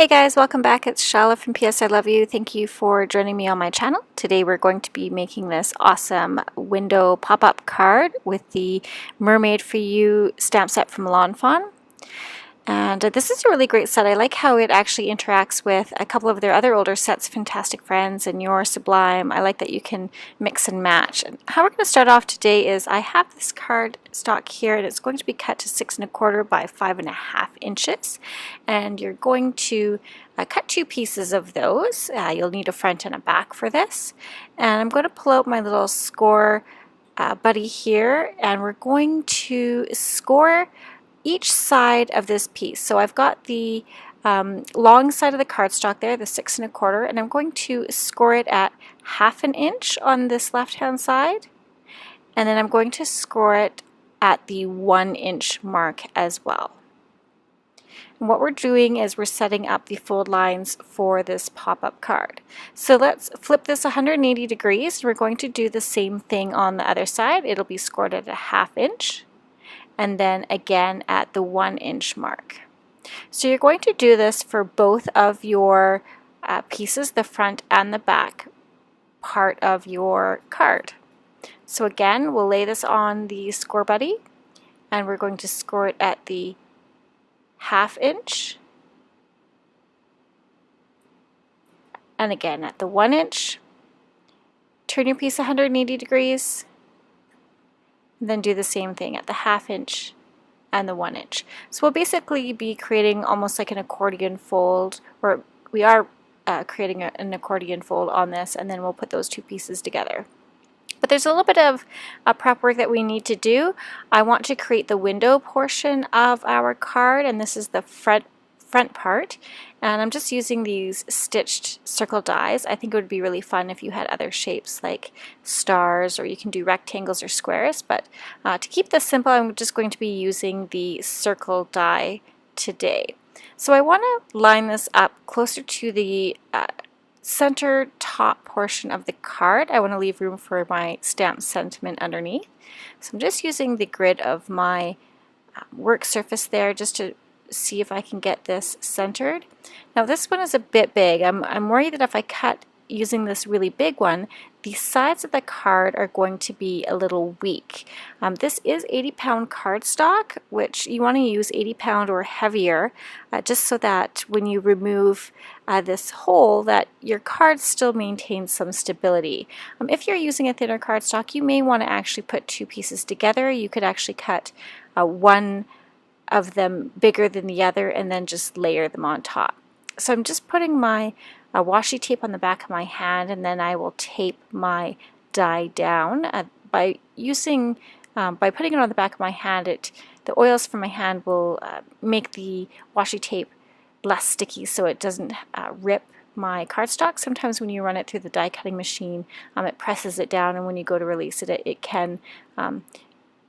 Hey guys, welcome back. It's Chala from PS I Love You. Thank you for joining me on my channel. Today we're going to be making this awesome window pop-up card with the Mermaid for You stamp set from Lawn Fawn. And this is a really great set. I like how it actually interacts with a couple of their other older sets, Fantastic Friends and Your Sublime. I like that you can mix and match. And how we're going to start off today is I have this card stock here and it's going to be cut to 6 1/4 by 5.5 inches. And you're going to cut two pieces of those. You'll need a front and a back for this. And I'm going to pull out my little score buddy here and we're going to score each side of this piece. So I've got the long side of the cardstock there, the 6 1/4, and I'm going to score it at 1/2 inch on this left hand side, and then I'm going to score it at the 1 inch mark as well. And what we're doing is we're setting up the fold lines for this pop-up card. So let's flip this 180 degrees. We're going to do the same thing on the other side. It'll be scored at a 1/2 inch. And then again at the 1 inch mark. So you're going to do this for both of your pieces, the front and the back part of your card. So again, we'll lay this on the score buddy and we're going to score it at the 1/2 inch and again at the 1 inch. Turn your piece 180 degrees. Then do the same thing at the 1/2 inch and the 1 inch. So we'll basically be creating almost like an accordion fold, or we are creating an accordion fold on this, and then we'll put those two pieces together. But there's a little bit of prep work that we need to do. I want to create the window portion of our card, and this is the front part, and I'm just using these stitched circle dies. I think it would be really fun if you had other shapes like stars, or you can do rectangles or squares, but to keep this simple I'm just going to be using the circle die today. So I want to line this up closer to the center top portion of the card. I want to leave room for my stamp sentiment underneath. So I'm just using the grid of my work surface there just to see if I can get this centered. Now this one is a bit big. I'm worried that if I cut using this really big one, the sides of the card are going to be a little weak. This is 80-pound cardstock, which you want to use 80-pound or heavier, just so that when you remove this hole, that your card still maintains some stability. If you're using a thinner cardstock, you may want to actually put two pieces together. You could actually cut one of them bigger than the other and then just layer them on top. So I'm just putting my washi tape on the back of my hand, and then I will tape my die down by putting it on the back of my hand. The oils from my hand will make the washi tape less sticky, so it doesn't rip my cardstock. Sometimes when you run it through the die cutting machine, it presses it down, and when you go to release it, it can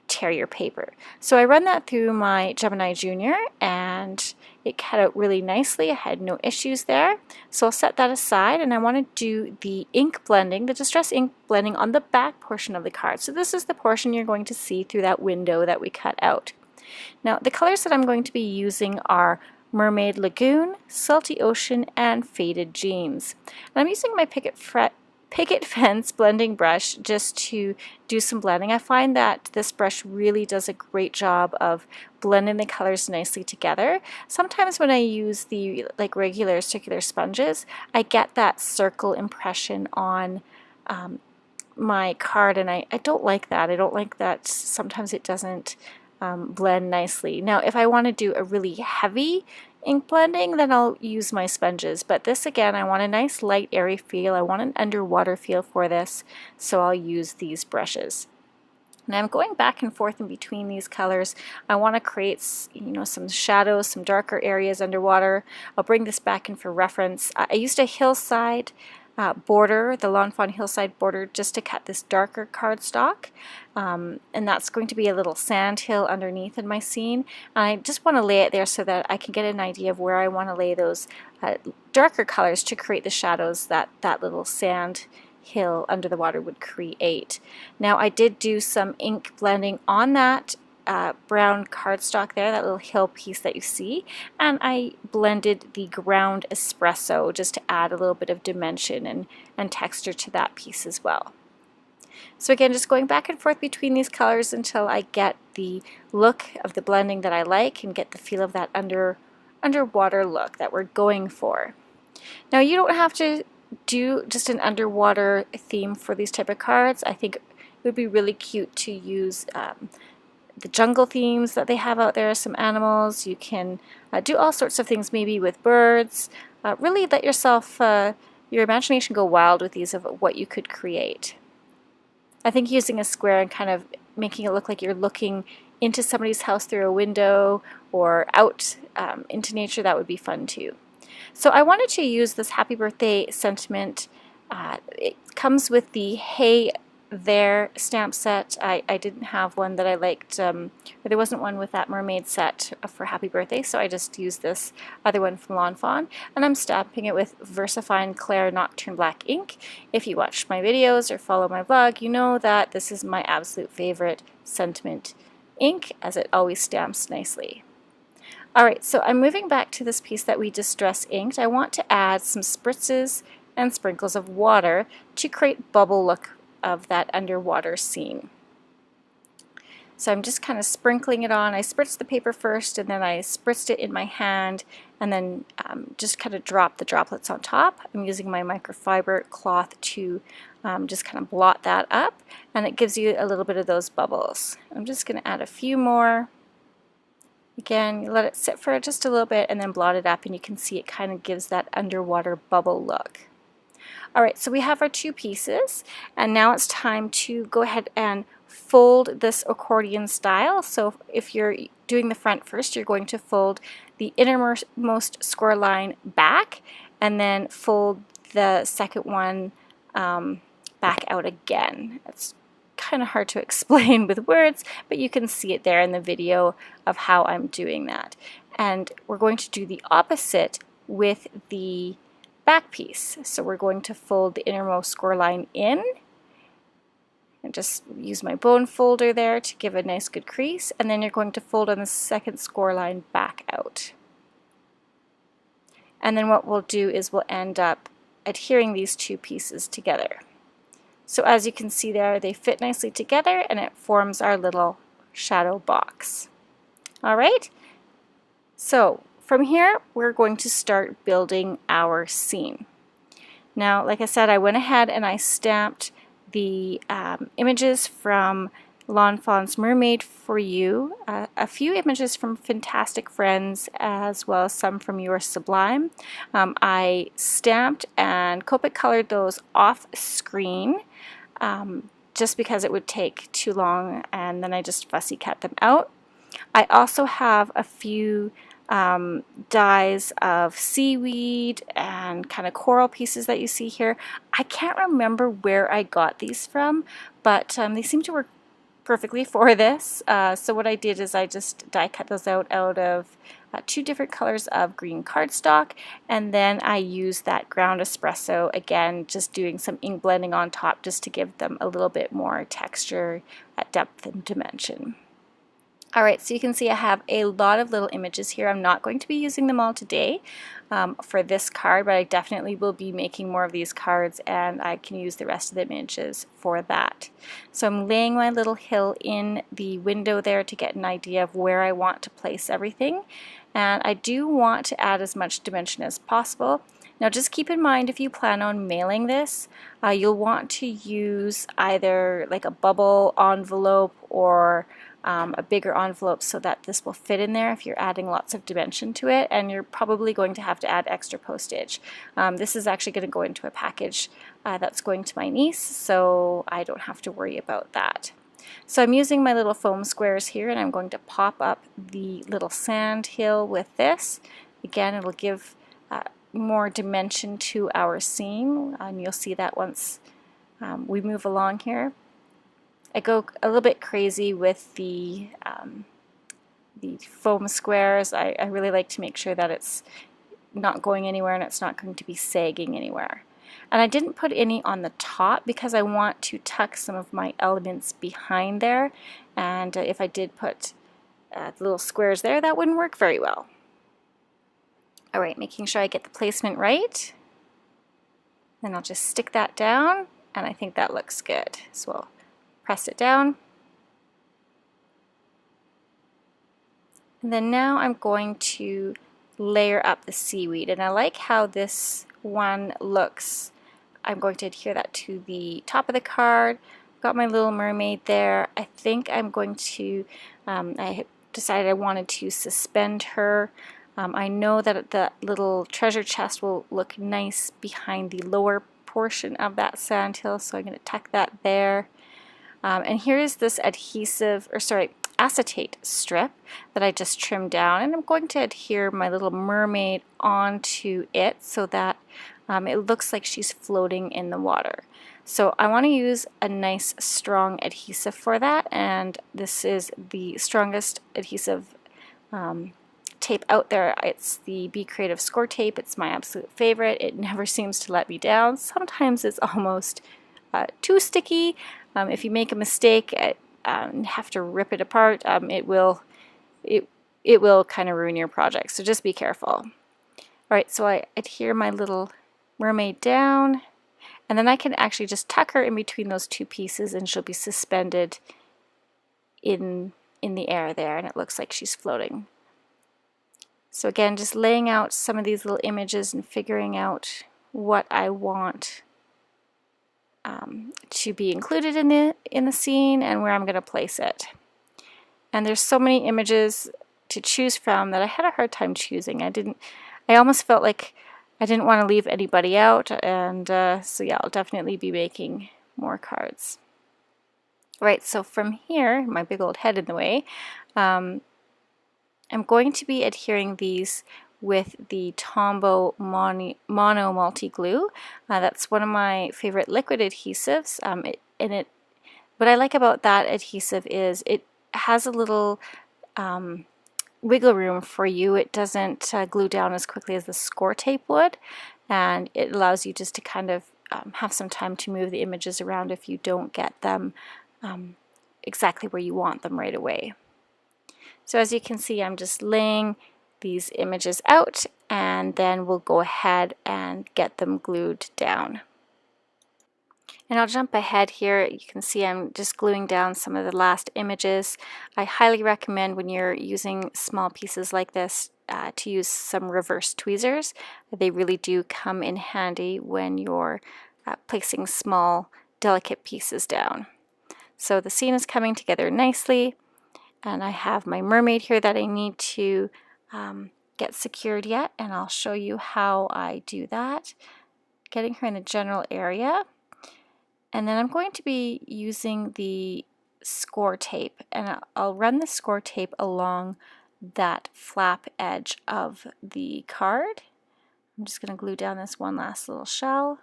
tear your paper. So I run that through my Gemini Junior and it cut out really nicely. I had no issues there. So I'll set that aside, and I want to do the ink blending, the distress ink blending on the back portion of the card. So this is the portion you're going to see through that window that we cut out. Now the colors that I'm going to be using are Mermaid Lagoon, Salty Ocean, and Faded Jeans. And I'm using my Picket Fence blending brush just to do some blending. I find that this brush really does a great job of blending the colors nicely together. Sometimes when I use the regular circular sponges, I get that circle impression on my card, and I don't like that. I don't like that sometimes it doesn't blend nicely. Now if I want to do a really heavy ink blending, then I'll use my sponges, but this again, I want a nice light airy feel. I want an underwater feel for this, so I'll use these brushes. Now I'm going back and forth in between these colors. I want to create some shadows, some darker areas underwater. I'll bring this back in for reference. I used a hillside border, the Lawn Fawn hillside border, just to cut this darker cardstock, and that's going to be a little sand hill underneath in my scene. And I just want to lay it there so that I can get an idea of where I want to lay those darker colors to create the shadows that that little sand hill under the water would create. Now I did do some ink blending on that brown cardstock there, that little hill piece that you see, and I blended the ground espresso just to add a little bit of dimension and texture to that piece as well. So again, just going back and forth between these colors until I get the look of the blending that I like and get the feel of that underwater look that we're going for. Now you don't have to do just an underwater theme for these type of cards. I think it would be really cute to use the jungle themes that they have out there, some animals. You can do all sorts of things, maybe with birds. Really let yourself, your imagination go wild with these of what you could create. I think using a square and kind of making it look like you're looking into somebody's house through a window or out into nature, that would be fun too. So I wanted to use this happy birthday sentiment. It comes with the Hey There stamp set. I didn't have one that I liked, or there wasn't one with that mermaid set for happy birthday, so I just used this other one from Lawn Fawn, and I'm stamping it with VersaFine Claire Nocturne Black ink. If you watch my videos or follow my blog, you know that this is my absolute favorite sentiment ink, as it always stamps nicely. Alright, so I'm moving back to this piece that we distress inked. I want to add some spritzes and sprinkles of water to create bubble look of that underwater scene. So I'm just kind of sprinkling it on. I spritzed the paper first, and then I spritzed it in my hand, and then just kind of drop the droplets on top. I'm using my microfiber cloth to just kind of blot that up, and it gives you a little bit of those bubbles. I'm just going to add a few more. Again, you let it sit for just a little bit and then blot it up, and you can see it kind of gives that underwater bubble look. Alright, so we have our two pieces, and now it's time to go ahead and fold this accordion style. So if you're doing the front first, you're going to fold the innermost score line back, and then fold the second one back out again. It's kind of hard to explain with words, but you can see it there in the video of how I'm doing that. And we're going to do the opposite with the back piece. So we're going to fold the innermost score line in, and just use my bone folder there to give a nice good crease, and then you're going to fold on the second score line back out. And then what we'll do is we'll end up adhering these two pieces together. So as you can see there, they fit nicely together, and it forms our little shadow box. Alright, so from here, we're going to start building our scene. Now, like I said, I went ahead and I stamped the images from Lawn Fawn's Mermaid for you, a few images from Fantastic Friends, as well as some from Your Sublime. I stamped and Copic colored those off screen just because it would take too long, and then I just fussy cut them out. I also have a few dies of seaweed and kind of coral pieces that you see here. I can't remember where I got these from, but they seem to work perfectly for this. So what I did is I just die cut those out of two different colors of green cardstock, and then I used that ground espresso, again just doing some ink blending on top just to give them a little bit more texture, depth, and dimension. Alright, so you can see I have a lot of little images here. I'm not going to be using them all today for this card, but I definitely will be making more of these cards, and I can use the rest of the images for that. So I'm laying my little hill in the window there to get an idea of where I want to place everything, and I do want to add as much dimension as possible. Now just keep in mind, if you plan on mailing this, you'll want to use either like a bubble envelope or a bigger envelope so that this will fit in there if you're adding lots of dimension to it, and you're probably going to have to add extra postage. This is actually going to go into a package that's going to my niece, so I don't have to worry about that. So I'm using my little foam squares here, and I'm going to pop up the little sand hill with this. Again, it'll give more dimension to our scene, and you'll see that once we move along here. I go a little bit crazy with the foam squares. I really like to make sure that it's not going anywhere and it's not going to be sagging anywhere. And I didn't put any on the top because I want to tuck some of my elements behind there. And if I did put the little squares there, that wouldn't work very well. All right, making sure I get the placement right. Then I'll just stick that down, and I think that looks good. So I'll press it down. And then now I'm going to layer up the seaweed, and I like how this one looks. I'm going to adhere that to the top of the card. Got my little mermaid there. I think I'm going to, I decided I wanted to suspend her. I know that the little treasure chest will look nice behind the lower portion of that sandhill, so I'm going to tuck that there. And here is this acetate strip that I just trimmed down, and I'm going to adhere my little mermaid onto it so that it looks like she's floating in the water. So I want to use a nice strong adhesive for that, and this is the strongest adhesive tape out there. It's the Be Creative score tape. It's my absolute favorite. It never seems to let me down. Sometimes it's almost too sticky. If you make a mistake and have to rip it apart, it will kind of ruin your project. So just be careful. All right, so I adhere my little mermaid down, and then I can actually just tuck her in between those two pieces, and she'll be suspended in the air there, and it looks like she's floating. So again, just laying out some of these little images and figuring out what I want to be included in the scene and where I'm going to place it. And there's so many images to choose from that I had a hard time choosing. I almost felt like I didn't want to leave anybody out, and so yeah, I'll definitely be making more cards. Right, so from here, my big old head in the way, I'm going to be adhering these with the Tombow Mono Multi Glue. That's one of my favorite liquid adhesives. What I like about that adhesive is it has a little wiggle room for you. It doesn't glue down as quickly as the score tape would, and it allows you just to kind of have some time to move the images around if you don't get them exactly where you want them right away. So as you can see, I'm just laying these images out, and then we'll go ahead and get them glued down. And I'll jump ahead here. You can see I'm just gluing down some of the last images. I highly recommend when you're using small pieces like this to use some reverse tweezers. They really do come in handy when you're placing small, delicate pieces down. So the scene is coming together nicely, and I have my mermaid here that I need to get secured yet, and I'll show you how I do that. Getting her in the general area. And then I'm going to be using the score tape, and I'll run the score tape along that flap edge of the card. I'm just going to glue down this one last little shell.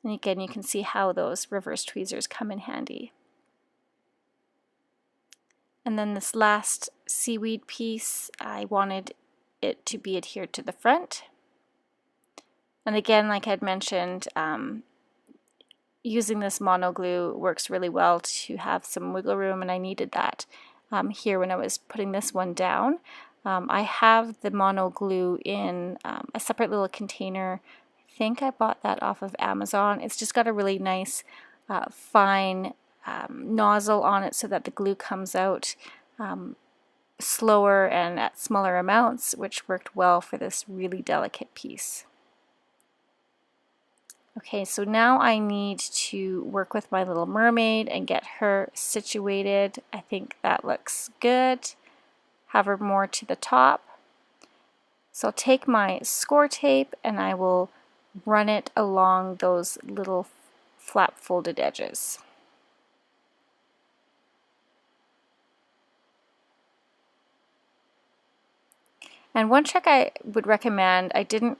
And again, you can see how those reverse tweezers come in handy. And then this last seaweed piece, I wanted it to be adhered to the front. And again, like I had mentioned, using this mono glue works really well to have some wiggle room, and I needed that here when I was putting this one down. I have the mono glue in a separate little container. I think I bought that off of Amazon. It's just got a really nice fine nozzle on it so that the glue comes out slower and at smaller amounts, which worked well for this really delicate piece. Okay, so now I need to work with my little mermaid and get her situated. I think that looks good. Have her more to the top. So I'll take my score tape and I will run it along those little flap folded edges. And one trick I would recommend, I didn't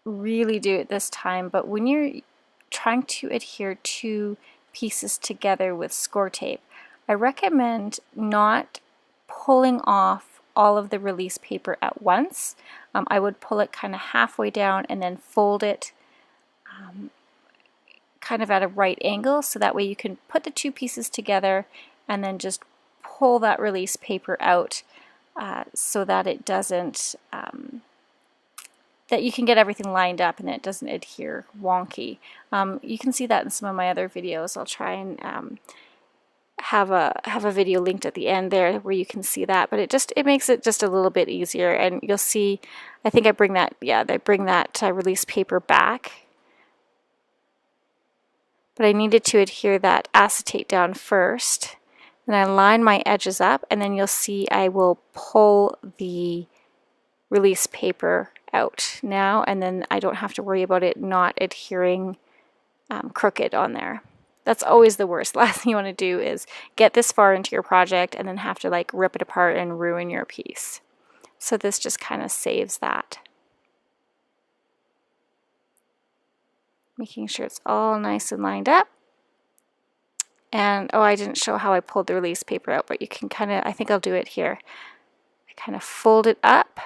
really do it this time, but when you're trying to adhere two pieces together with score tape, I recommend not pulling off all of the release paper at once. I would pull it kind of halfway down and then fold it kind of at a right angle, so that way you can put the two pieces together and then just pull that release paper out so that it doesn't, that you can get everything lined up and it doesn't adhere wonky. You can see that in some of my other videos. I'll try and have a video linked at the end there where you can see that, but it makes it just a little bit easier. And you'll see, I think I bring that release paper back, but I needed to adhere that acetate down first. Then I line my edges up, and then you'll see I will pull the release paper out now, and then I don't have to worry about it not adhering crooked on there. That's always the worst. Last thing you want to do is get this far into your project and then have to like rip it apart and ruin your piece. So this just kind of saves that. Making sure it's all nice and lined up. And oh, I didn't show how I pulled the release paper out, but you can kind of, I think I'll do it here. I kind of fold it up.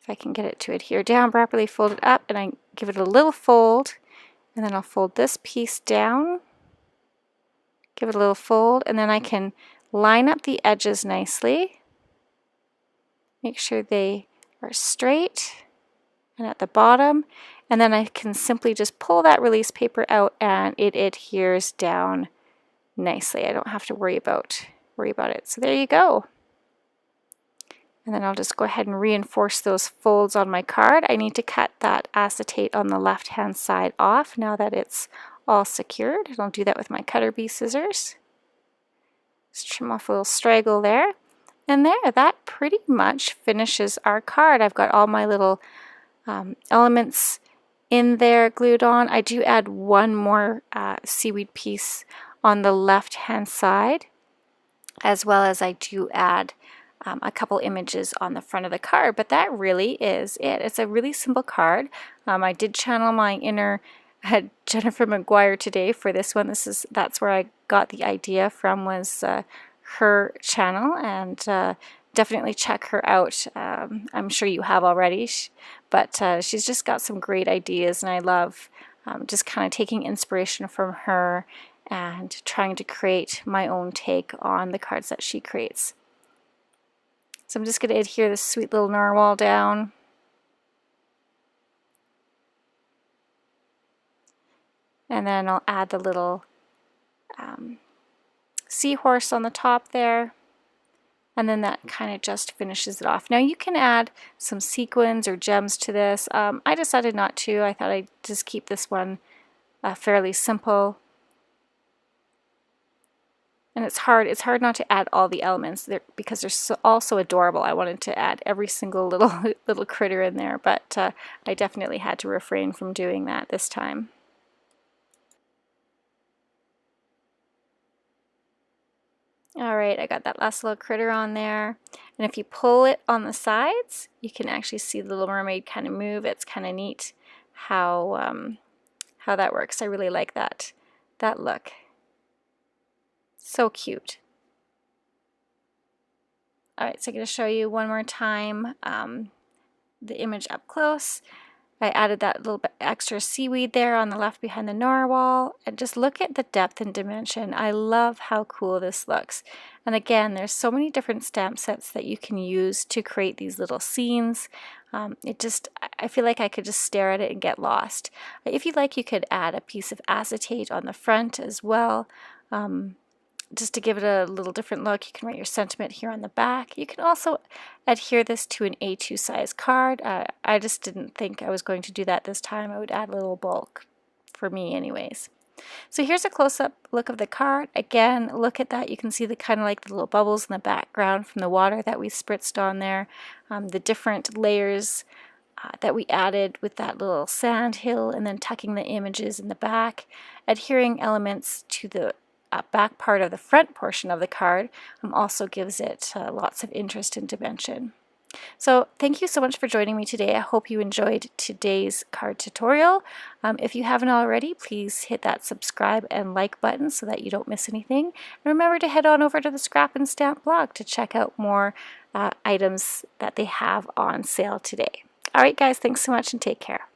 If I can get it to adhere down properly, fold it up, and I give it a little fold, and then I'll fold this piece down, give it a little fold, and then I can line up the edges nicely. Make sure they are straight and at the bottom, and then I can simply just pull that release paper out and it adheres down nicely. I don't have to worry about it. So there you go. And then I'll just go ahead and reinforce those folds on my card. I need to cut that acetate on the left hand side off now that it's all secured. And I'll do that with my cutter bee scissors. Just trim off a little straggle there. And there, that pretty much finishes our card. I've got all my little elements in there glued on. I do add one more seaweed piece on the left hand side, as well as I do add a couple images on the front of the card, but that really is it. It's a really simple card. I did channel my inner Jennifer McGuire today for this one. That's where I got the idea from, was her channel, and definitely check her out. I'm sure you have already, but she's just got some great ideas, and I love just kind of taking inspiration from her and trying to create my own take on the cards that she creates. So I'm just going to adhere this sweet little narwhal down. And then I'll add the little seahorse on the top there. And then that kind of just finishes it off. Now you can add some sequins or gems to this. I decided not to. I thought I'd just keep this one fairly simple. And it's hard not to add all the elements there because they're all so adorable. I wanted to add every single little critter in there, but I definitely had to refrain from doing that this time. Alright, I got that last little critter on there. And if you pull it on the sides, you can actually see the little mermaid kind of move. It's kind of neat how that works. I really like that look. So cute. Alright, so I'm going to show you one more time the image up close. I added that little bit extra seaweed there on the left behind the narwhal, and just look at the depth and dimension. I love how cool this looks. And again, there's so many different stamp sets that you can use to create these little scenes. I feel like I could just stare at it and get lost. If you like, you could add a piece of acetate on the front as well. Just to give it a little different look. You can write your sentiment here on the back. You can also adhere this to an A2 size card. I just didn't think I was going to do that this time. I would add a little bulk for me anyways. So here's a close-up look of the card. Again, look at that. You can see the kind of like the little bubbles in the background from the water that we spritzed on there. The different layers that we added with that little sand hill, and then tucking the images in the back, adhering elements to the back part of the front portion of the card also gives it lots of interest and dimension. So thank you so much for joining me today. I hope you enjoyed today's card tutorial. If you haven't already, please hit that subscribe and like button so that you don't miss anything. And remember to head on over to the Scrap and Stamp blog to check out more items that they have on sale today. All right, guys, thanks so much and take care.